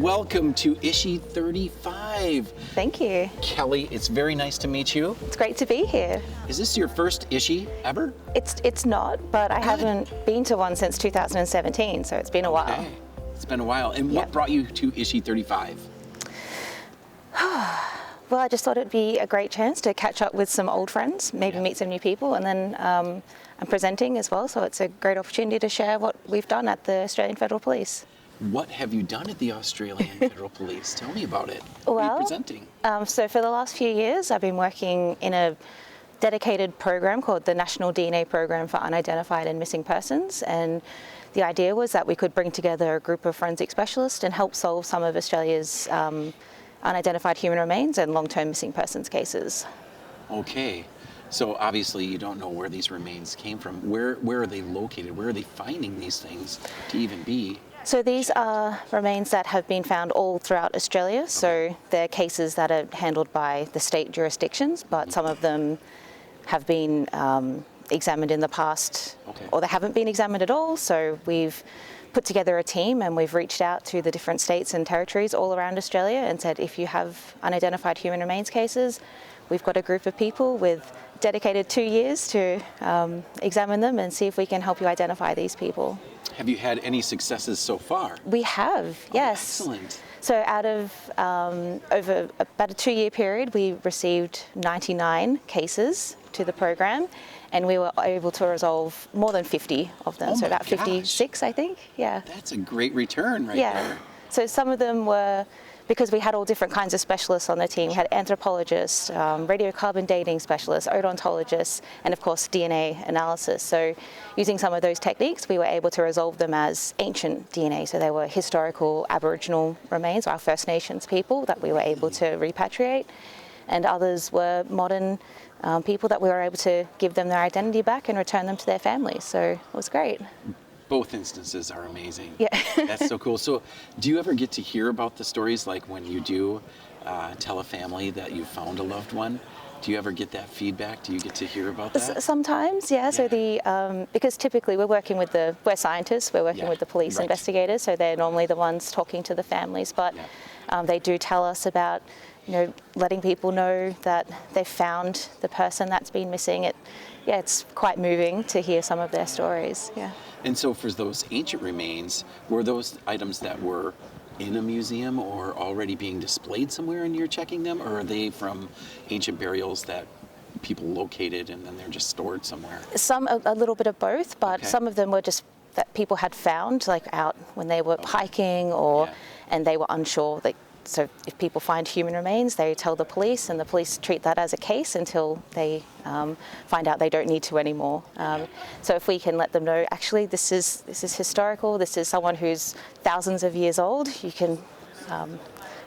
welcome to Issue 35. Thank you. Kelly, it's very nice to meet you. It's great to be here. Is this your first Issue ever? It's not, but I haven't been to one since 2017, so it's been a while. It's been a while. And what brought you to Issue 35? Well, I just thought it'd be a great chance to catch up with some old friends, maybe meet some new people, and then I'm presenting as well, so it's a great opportunity to share what we've done at the Australian Federal Police. What have you done at the Australian Federal Police? Tell me about it. Well, what are you presenting? So for the last few years, I've been working in a dedicated program called the National DNA Program for Unidentified and Missing Persons, and the idea was that we could bring together a group of forensic specialists and help solve some of Australia's unidentified human remains and long-term missing persons cases. Okay. So obviously you don't know where these remains came from. Where are they located? Where are they finding these things to even be? So these are remains that have been found all throughout Australia. So they're cases that are handled by the state jurisdictions, but some of them have been examined in the past, or they haven't been examined at all. So we've put together a team and we've reached out to the different states and territories all around Australia and said, if you have unidentified human remains cases, we've got a group of people with dedicated 2 years to examine them and see if we can help you identify these people. Have you had any successes so far? We have, yes. Excellent. So out of over about a 2-year period, we received 99 cases to the program, and we were able to resolve more than 50 of them. So about 56, I think. Yeah. That's a great return right there. So some of them were, because we had all different kinds of specialists on the team. We had anthropologists, radiocarbon dating specialists, odontologists, and of course DNA analysis. So using some of those techniques, we were able to resolve them as ancient DNA. So they were historical Aboriginal remains, our First Nations people that we were able to repatriate. And others were modern people that we were able to give them their identity back and return them to their families. So it was great. Both instances are amazing. Yeah. That's so cool. So do you ever get to hear about the stories, like when you do tell a family that you found a loved one? Do you ever get that feedback? Do you get to hear about that? Sometimes, yeah. So because typically we're scientists, we're working with the police investigators, so they're normally the ones talking to the families, but they do tell us about, letting people know that they've found the person that's been missing. It's quite moving to hear some of their stories. Yeah. And so for those ancient remains, were those items that were in a museum or already being displayed somewhere and you're checking them, or are they from ancient burials that people located and then they're just stored somewhere? A little bit of both, but some of them were just that people had found, like out when they were hiking and they were unsure. So if people find human remains, they tell the police, and the police treat that as a case until they find out they don't need to anymore. So if we can let them know, actually, this is historical, this is someone who's thousands of years old, you can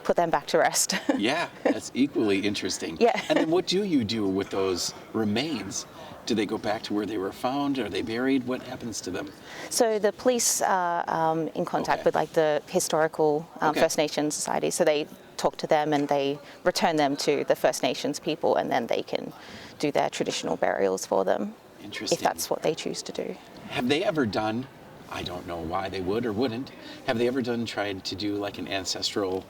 put them back to rest. Yeah, that's equally interesting. Yeah. And then what do you do with those remains? Do they go back to where they were found? Are they buried? What happens to them? So the police are in contact with the historical First Nations society. So they talk to them and they return them to the First Nations people, and then they can do their traditional burials for them. Interesting. If that's what they choose to do. Have they ever done, I don't know why they would or wouldn't, have they ever tried to do like an ancestral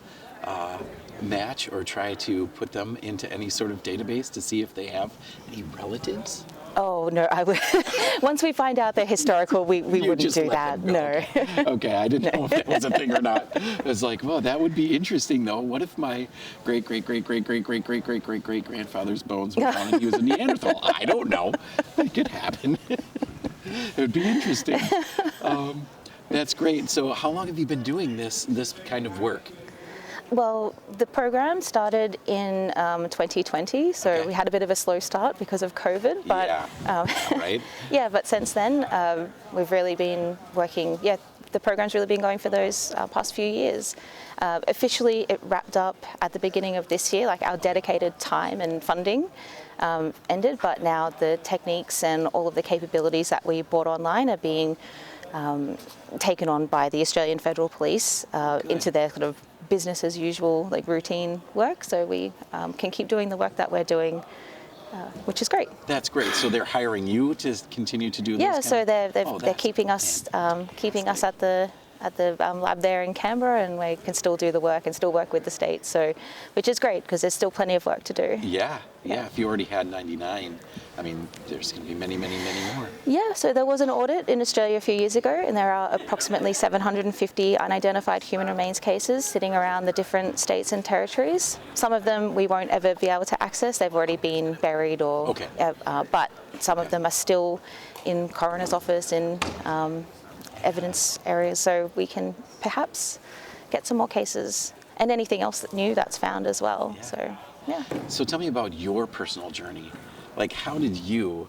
match or try to put them into any sort of database to see if they have any relatives? Oh, no, I would. Once we find out they're historical, we wouldn't do that. No. Okay, I didn't know if that was a thing or not. It was like, well, that would be interesting, though. What if my great-great-great-great-great-great-great-great-grandfather's bones were found and he was a Neanderthal? I don't know. It could happen. It would be interesting. That's great. So how long have you been doing this kind of work? Well, the program started in 2020, so we had a bit of a slow start because of COVID. But but since then, we've really been working. Yeah, the program's really been going for those past few years. Officially, it wrapped up at the beginning of this year. Like our dedicated time and funding ended, but now the techniques and all of the capabilities that we brought online are being taken on by the Australian Federal Police into their sort of business as usual, like routine work. So we can keep doing the work that we're doing, which is great. That's great. So they're hiring you to continue to do this? Yeah. So they're keeping us at the at the lab there in Canberra, and we can still do the work and still work with the states, so which is great because there's still plenty of work to do. Yeah. If you already had 99, I mean, there's going to be many, many, many more. Yeah, so there was an audit in Australia a few years ago, and there are approximately 750 unidentified human remains cases sitting around the different states and territories. Some of them we won't ever be able to access; they've already been buried, or but some of them are still in coroner's office, in evidence areas, so we can perhaps get some more cases and anything else new that's found as well. So tell me about your personal journey. Like, how did you,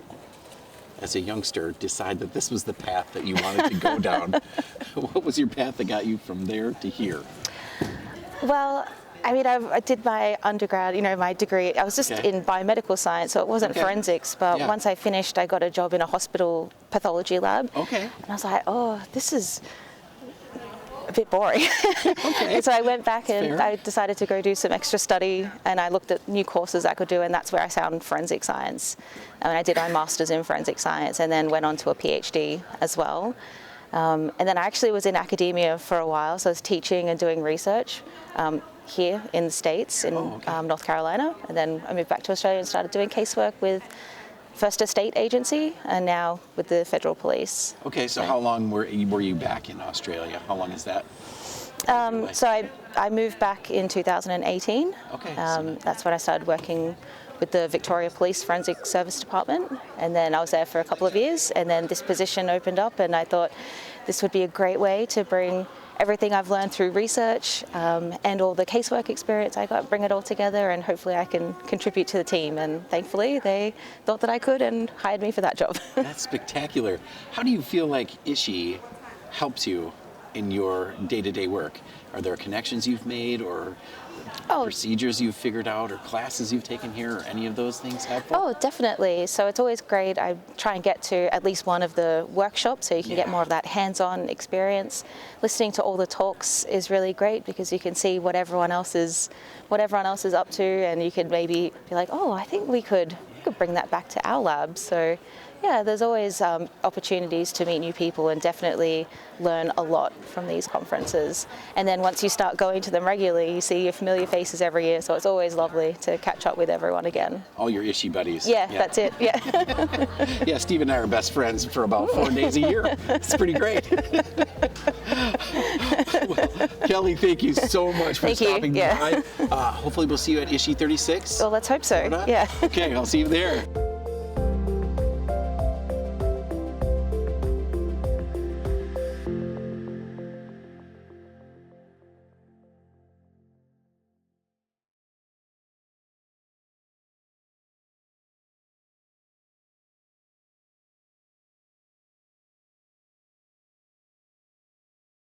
as a youngster, decide that this was the path that you wanted to go down? What was your path that got you from there to here? Well, I mean, I did my undergrad, my degree. I was just in biomedical science, so it wasn't forensics. But once I finished, I got a job in a hospital pathology lab. And I was like, oh, this is a bit boring. And so I went back and I decided to go do some extra study, and I looked at new courses I could do, and that's where I found forensic science. And I did my master's in forensic science and then went on to a PhD as well. And then I actually was in academia for a while, so I was teaching and doing research here in the States, in North Carolina. And then I moved back to Australia and started doing casework with first a state agency and now with the federal police. Okay, so how long were you back in Australia? How long is that? So I moved back in 2018. That's when I started working with the Victoria Police Forensic Service Department, and then I was there for a couple of years, and then this position opened up, and I thought this would be a great way to bring everything I've learned through research and all the casework experience I got, bring it all together, and hopefully I can contribute to the team. And thankfully they thought that I could and hired me for that job. That's spectacular. How do you feel like ISHE helps you in your day-to-day work? Are there connections you've made, or procedures you've figured out, or classes you've taken here, or any of those things helpful? Oh, definitely. So it's always great. I try and get to at least one of the workshops so you can get more of that hands-on experience. Listening to all the talks is really great because you can see what everyone else is up to, and you can maybe be like, oh, I think we could bring that back to our lab. So yeah, there's always opportunities to meet new people and definitely learn a lot from these conferences. And then once you start going to them regularly, you see your familiar faces every year, so it's always lovely to catch up with everyone again. All your ISHE buddies. Yeah, that's it, yeah. Yeah, Steve and I are best friends for about 4 days a year. It's pretty great. Well, Kelly, thank you so much for stopping by. Hopefully we'll see you at ISHE 36. Well, let's hope so, Florida. yeah. Okay, I'll see you there.